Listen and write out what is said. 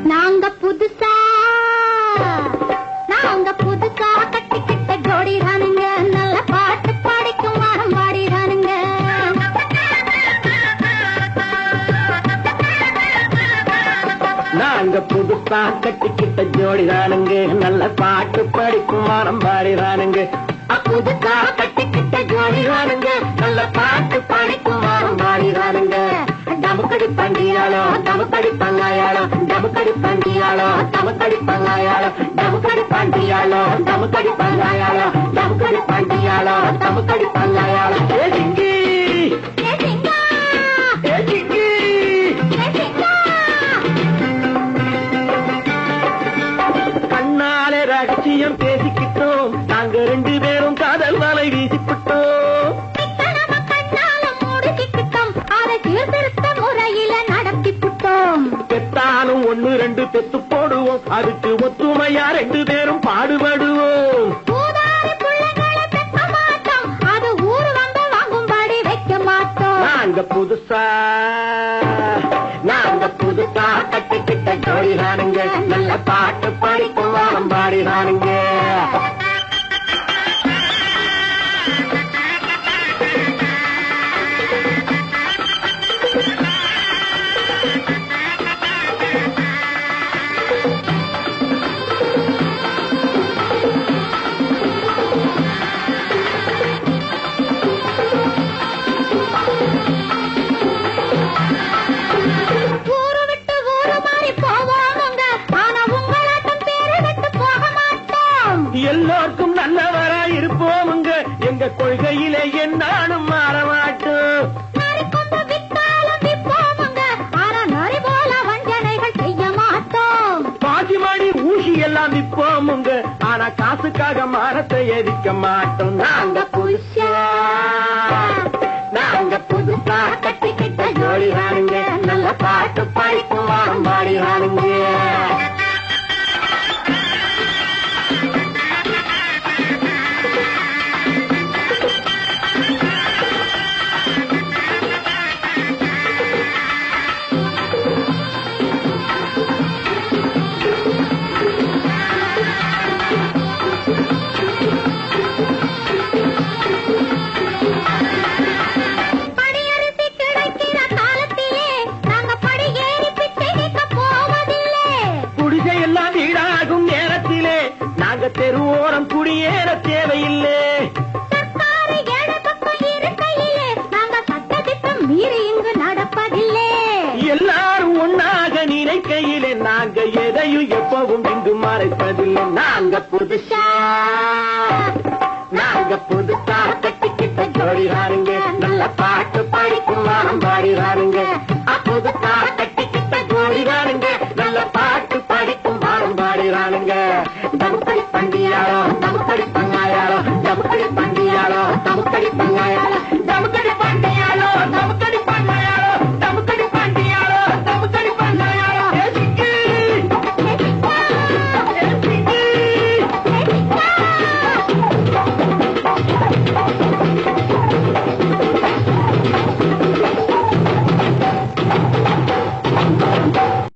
நாங்க புதுசா கட்டிக்கிட்ட ஜோடிதானுங்க, நல்ல பாட்டு பாடிக்கும் வாரம் பாடிதானுங்க. நாங்க புதுசா கட்டிக்கிட்ட ஜோடிதானுங்க, நல்ல பாட்டு படிக்கும் வாரம் பாடிதானுங்க. புதுசா கட்டிக்கிட்ட ஜோடிதானுங்க, நல்ல பாட்டு படிக்கும் வாரம் பாடிதானுங்க. டமுக்கடி பண்டியாளோ டமுக்கடி பங்காயாளோ, டமுக்கடி பண்டியாளோ டமுக்கடி பங்காயாளோ, டமுக்கடி பண்டியாளோ டமுக்கடி பங்காயாளோ, டமுக்கடி பண்டியாளோ டமுக்கடி பங்காயாளோ. கண்ணாலே ரகசியம் பேசிக்கிட்டோம், நாங்க 2 பேரும் காதல் வலை வீசிக்கிட்டோம். பெத்தாலும் 1 2 பெத்து போடுவோம், அதுக்கு ஒத்துமையா 2 பேரும் பாடுபடுவோம். நாங்க புதுசா கட்டிக்கிட்ட ஜோடிதானுங்க, நல்ல பாட்டு படிக்கும் வாரம் பாடிதானுங்க. எல்லோருக்கும் நல்லவரா இருப்போமுங்க, எங்க கொள்கையிலே என்னாலும் மாற மாட்டோம். பாசிமணி ஊசி எல்லாம் விற்போமுங்க, ஆனா காசுக்காக மரத்தை எரிக்க மாட்டோம். நாங்க புதுசா கட்டிக்கிட்ட ஜோடிதானுங்க, நல்ல பாட்டு படிக்கும் வாரம் பாடிதானுங்க. தெருவோரம் குடியேற தேவையில்லை, எல்லாரும் ஒன்னாக நினைக்கையிலே நாங்க எதையும் எப்பவும் இங்கு மறைப்பதில்லை. நாங்க புதுசா